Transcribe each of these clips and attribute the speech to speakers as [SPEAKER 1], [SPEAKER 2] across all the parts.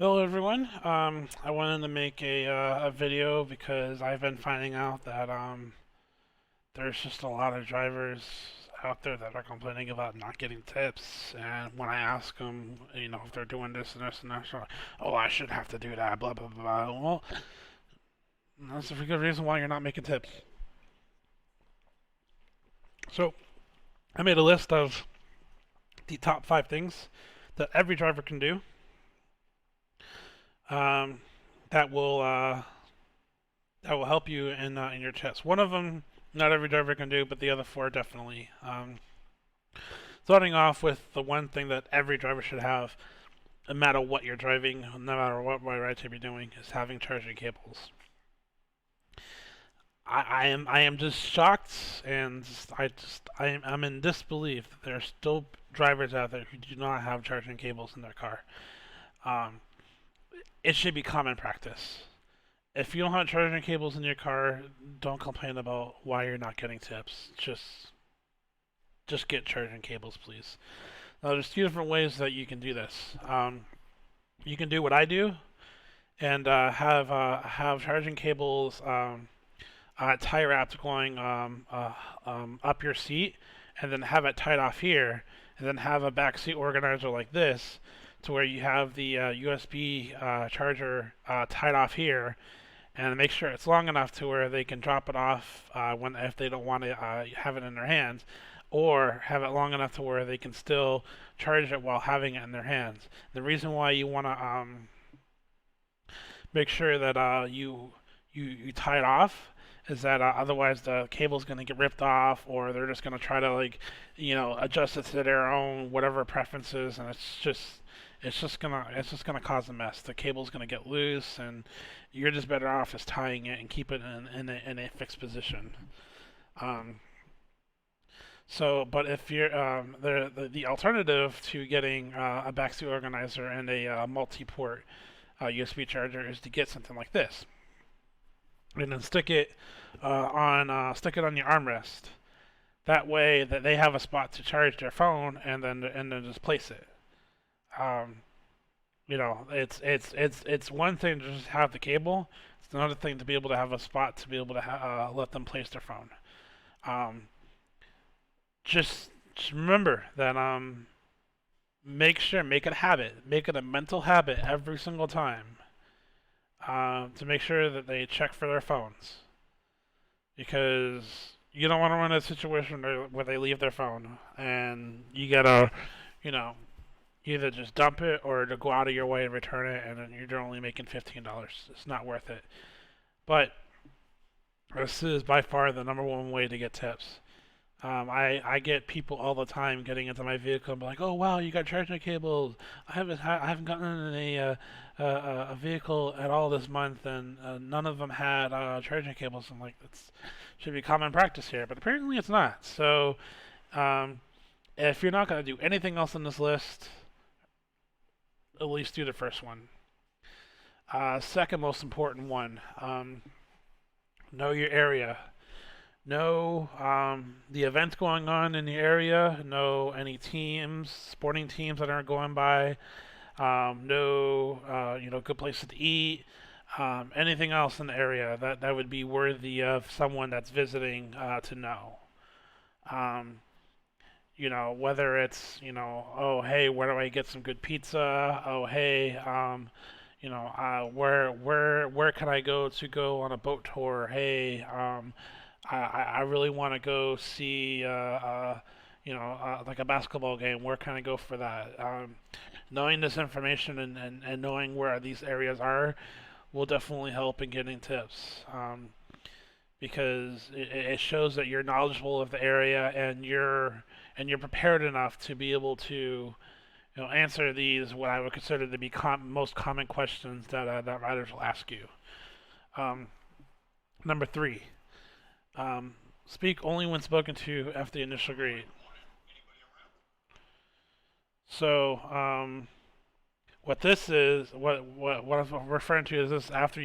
[SPEAKER 1] Hello everyone. I wanted to make a video because I've been finding out that there's just a lot of drivers out there that are complaining about not getting tips. And when I ask them, if they're doing this and this and that, so, oh, I should have to do that, blah blah blah. Well, that's a good reason why you're not making tips. So I made a list of the top 5 things that every driver can do um, that will help you in your test. One of them, not every driver can do, but the other four definitely. Starting off with the one thing that every driver should have, no matter what you're driving, no matter what ride type you're doing, is having charging cables. I am just shocked, and I'm in disbelief that there are still drivers out there who do not have charging cables in their car. Um, it should be common practice. If you don't have charging cables in your car, don't complain about why you're not getting tips. Just get charging cables, please. Now, there's 2 different ways that you can do this. You can do what I do and have charging cables tie wrapped going up your seat, and then have it tied off here, and then have a back seat organizer like this, to where you have the USB charger tied off here, and make sure it's long enough to where they can drop it off when if they don't want to have it in their hands, or have it long enough to where they can still charge it while having it in their hands. The reason why you want to make sure that you tie it off is that otherwise the cable's going to get ripped off, or they're just going to try to adjust it to their own whatever preferences, and it's just gonna cause a mess. The cable's gonna get loose, and you're just better off just tying it and keep it in a fixed position. Um, but if you're the alternative to getting a backseat organizer and a multi-port USB charger is to get something like this, and then stick it on your armrest. That way, that they have a spot to charge their phone, and then just place it. Um, it's one thing to just have the cable. It's another thing to be able to have a spot to be able to let them place their phone. Um, just remember that make it a habit, make it a mental habit every single time to make sure that they check for their phones, because you don't want to run a situation where they leave their phone and you gotta, you know, either just dump it or to go out of your way and return it, and then you're only making $15. It's not worth it. But this is by far the number one way to get tips. I get people all the time getting into my vehicle and be like, "Oh wow, you got charging cables. I haven't gotten in a vehicle at all this month, and none of them had charging cables." I'm like, "It should be common practice here," but apparently it's not. So um, if you're not going to do anything else on this list, at least do the first one. Second most important one, know your area. Know the events going on in the area. Know any teams, sporting teams that are going by. Know good places to eat. Anything else in the area that would be worthy of someone that's visiting to know. Um, whether it's, oh, hey, where do I get some good pizza? Oh, hey, where can I go on a boat tour? Hey, I really want to go see, like a basketball game. Where can I go for that? Knowing this information and knowing where these areas are will definitely help in getting tips. Because it shows that you're knowledgeable of the area, and you're prepared enough to be able to answer these what I would consider to be most common questions that riders will ask you. Um, Number 3, speak only when spoken to after the initial greet. So what this is, what I'm referring to is this: after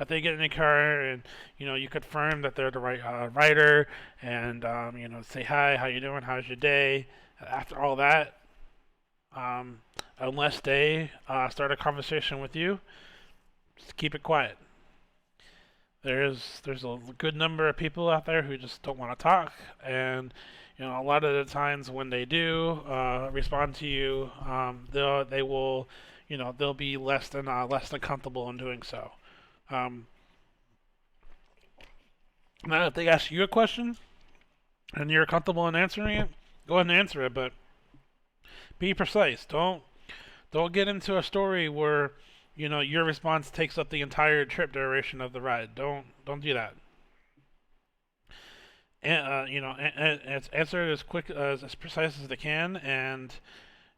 [SPEAKER 1] after you get in the car and you confirm that they're the right rider, and say hi, how you doing, how's your day. After all that, Um, unless they start a conversation with you, just keep it quiet. There's a good number of people out there who just don't want to talk, and a lot of the times when they do respond to you, they will, they'll be less than comfortable in doing so. Um, Now, if they ask you a question and you're comfortable in answering it, go ahead and answer it, but be precise. Don't get into a story where your response takes up the entire trip duration of the ride. Don't do that. And, answer it as quick as precise as they can, and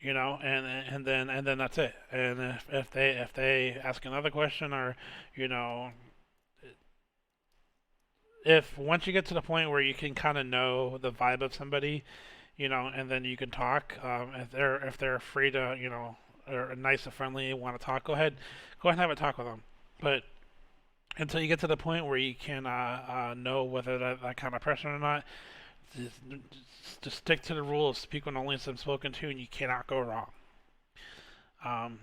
[SPEAKER 1] and then that's it. And if they ask another question, or you know if once you get to the point where you can kind of know the vibe of somebody, and then you can talk. If they're free to, or nice and friendly, want to talk, go ahead and have a talk with them. But until you get to the point where you can know whether that kind of person or not, just stick to the rule of speak when only I'm spoken to, and you cannot go wrong. Um,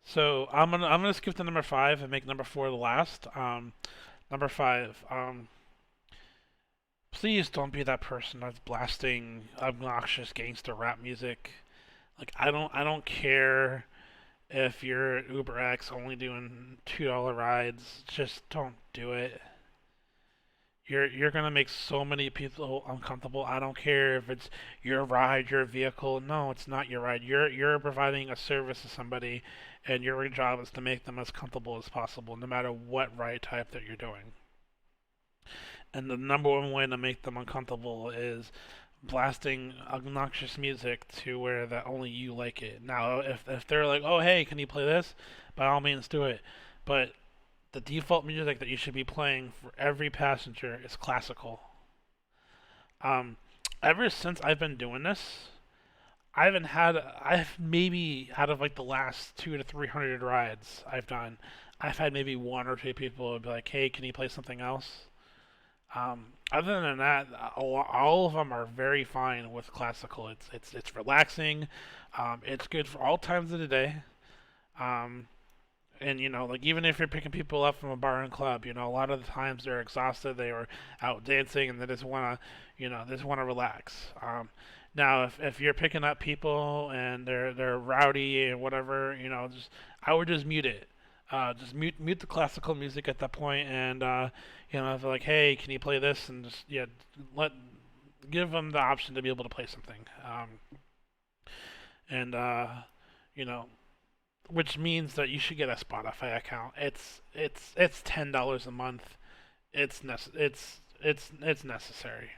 [SPEAKER 1] so I'm gonna skip to number five and make number four the last. Number five. Please don't be that person that's blasting obnoxious gangster rap music. Like I don't care if you're at UberX only doing $2 rides. Just don't do it. You're gonna make so many people uncomfortable. I don't care if it's your ride, your vehicle. No, it's not your ride. You're providing a service to somebody, and your job is to make them as comfortable as possible, no matter what ride type that you're doing. And the number one way to make them uncomfortable is blasting obnoxious music to where that only you like it. Now, if they're like, "Oh, hey, can you play this?" By all means, do it. But the default music that you should be playing for every passenger is classical. Um, Ever since I've been doing this, I've maybe out of like the last 2 to 300 rides I've done, I've had maybe one or two people be like, "Hey, can you play something else?" Other than that, all of them are very fine with classical. It's relaxing. It's good for all times of the day. Um, and like even if you're picking people up from a bar and club, a lot of the times they're exhausted. They were out dancing and they just wanna, they just wanna relax. Now if you're picking up people and they're rowdy and whatever, just I would just mute it. Just mute the classical music at that point, and if they're like, hey, can you play this, and just let give them the option to be able to play something. And you know, which means that you should get a Spotify account. It's $10 a month. It's necessary.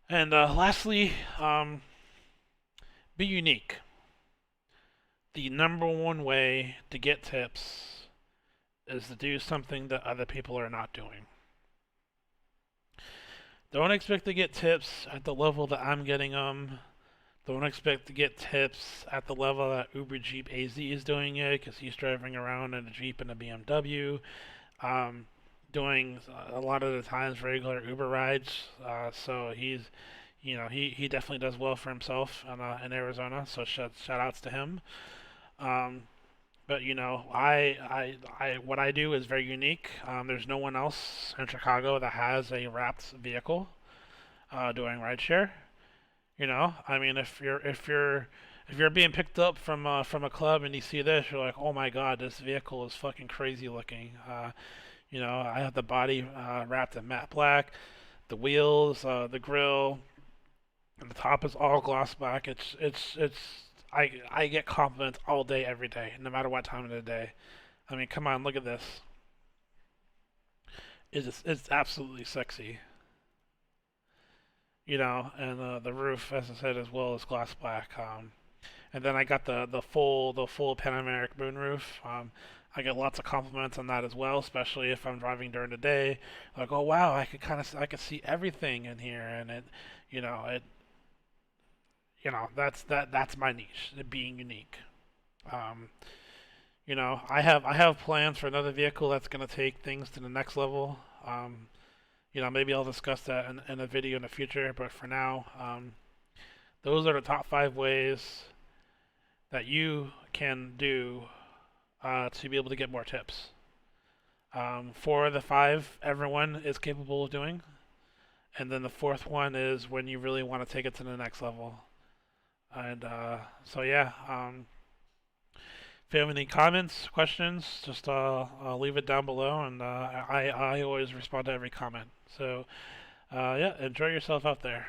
[SPEAKER 1] And lastly, be unique. The number one way to get tips is to do something that other people are not doing. Don't expect to get tips at the level that I'm getting them. Don't expect to get tips at the level that Uber Jeep AZ is doing it, because he's driving around in a Jeep and a BMW, um, doing a lot of the times regular Uber rides. So he definitely does well for himself in Arizona. So shout outs to him. Um, but what I do is very unique. There's no one else in Chicago that has a wrapped vehicle doing rideshare. I mean, if you're being picked up from a club and you see this, you're like, oh my god, this vehicle is fucking crazy looking. I have the body wrapped in matte black, the wheels, the grill, and the top is all gloss black. I get compliments all day, every day, no matter what time of the day. I mean, come on, look at this. It's absolutely sexy. And the roof, as I said, as well as gloss black. And then I got the full Panameric moonroof. I get lots of compliments on that as well, especially if I'm driving during the day. Like, oh wow, I could see everything in here, and you know, it, that's my niche, being unique. Um, I have plans for another vehicle that's gonna take things to the next level. Maybe I'll discuss that in a video in the future, but for now, Those are the top 5 ways that you can do to be able to get more tips. 4 of the 5 everyone is capable of doing, and then the fourth one is when you really want to take it to the next level. And so yeah, if you have any comments, questions, just leave it down below, and I always respond to every comment. So yeah, enjoy yourself out there.